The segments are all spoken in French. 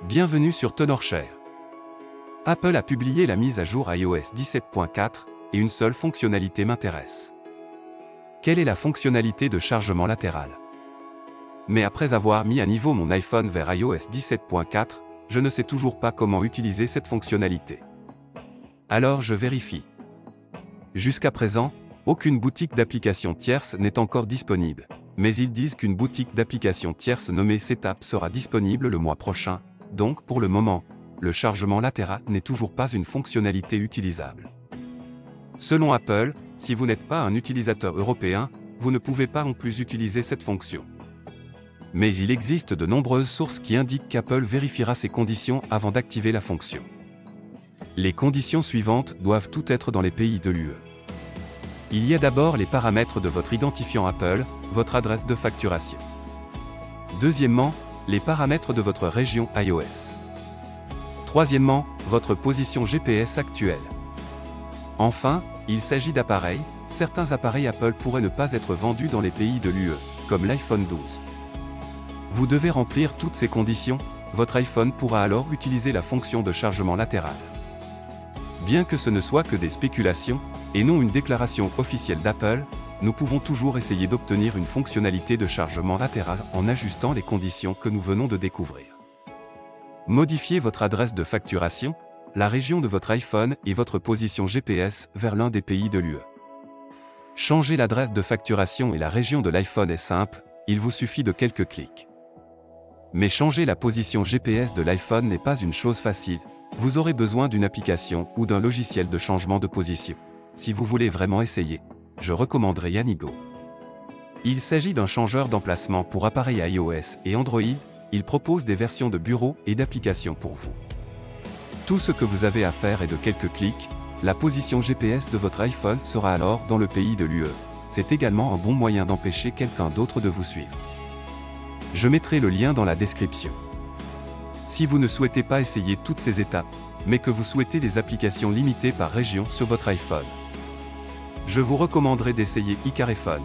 Bienvenue sur TenorShare. Apple a publié la mise à jour iOS 17.4 et une seule fonctionnalité m'intéresse. Quelle est la fonctionnalité de chargement latéral? Mais après avoir mis à niveau mon iPhone vers iOS 17.4, je ne sais toujours pas comment utiliser cette fonctionnalité. Alors je vérifie. Jusqu'à présent, aucune boutique d'applications tierces n'est encore disponible, mais ils disent qu'une boutique d'applications tierces nommée Setup sera disponible le mois prochain, donc pour le moment, le chargement latéral n'est toujours pas une fonctionnalité utilisable. Selon Apple, si vous n'êtes pas un utilisateur européen, vous ne pouvez pas non plus utiliser cette fonction. Mais il existe de nombreuses sources qui indiquent qu'Apple vérifiera ces conditions avant d'activer la fonction. Les conditions suivantes doivent toutes être dans les pays de l'UE. Il y a d'abord les paramètres de votre identifiant Apple, votre adresse de facturation. Deuxièmement, les paramètres de votre région iOS. Troisièmement, votre position GPS actuelle. Enfin, il s'agit d'appareils. Certains appareils Apple pourraient ne pas être vendus dans les pays de l'UE, comme l'iPhone 12. Vous devez remplir toutes ces conditions, votre iPhone pourra alors utiliser la fonction de chargement latéral. Bien que ce ne soit que des spéculations, et non une déclaration officielle d'Apple, nous pouvons toujours essayer d'obtenir une fonctionnalité de chargement latéral en ajustant les conditions que nous venons de découvrir. Modifiez votre adresse de facturation, la région de votre iPhone et votre position GPS vers l'un des pays de l'UE. Changer l'adresse de facturation et la région de l'iPhone est simple, il vous suffit de quelques clics. Mais changer la position GPS de l'iPhone n'est pas une chose facile, vous aurez besoin d'une application ou d'un logiciel de changement de position. Si vous voulez vraiment essayer, je recommanderais Yanigo. Il s'agit d'un changeur d'emplacement pour appareils iOS et Android, il propose des versions de bureau et d'applications pour vous. Tout ce que vous avez à faire est de quelques clics, la position GPS de votre iPhone sera alors dans le pays de l'UE. C'est également un bon moyen d'empêcher quelqu'un d'autre de vous suivre. Je mettrai le lien dans la description. Si vous ne souhaitez pas essayer toutes ces étapes, mais que vous souhaitez des applications limitées par région sur votre iPhone, je vous recommanderais d'essayer iCarFone.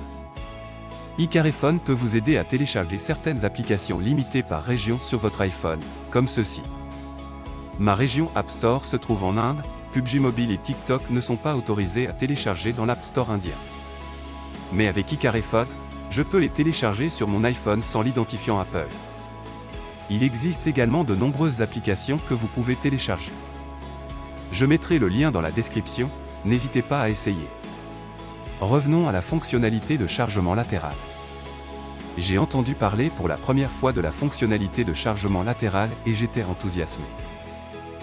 iCarFone peut vous aider à télécharger certaines applications limitées par région sur votre iPhone, comme ceci. Ma région App Store se trouve en Inde, PUBG Mobile et TikTok ne sont pas autorisés à télécharger dans l'App Store indien. Mais avec iCarFone, je peux les télécharger sur mon iPhone sans l'identifiant Apple. Il existe également de nombreuses applications que vous pouvez télécharger. Je mettrai le lien dans la description, n'hésitez pas à essayer. Revenons à la fonctionnalité de chargement latéral. J'ai entendu parler pour la première fois de la fonctionnalité de chargement latéral et j'étais enthousiasmé.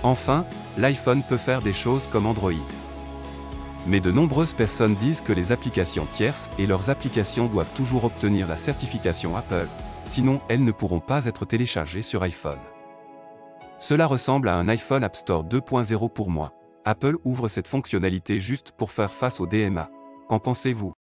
Enfin, l'iPhone peut faire des choses comme Android. Mais de nombreuses personnes disent que les applications tierces et leurs applications doivent toujours obtenir la certification Apple, sinon elles ne pourront pas être téléchargées sur iPhone. Cela ressemble à un iPhone App Store 2.0 pour moi. Apple ouvre cette fonctionnalité juste pour faire face au DMA. Qu'en pensez-vous ?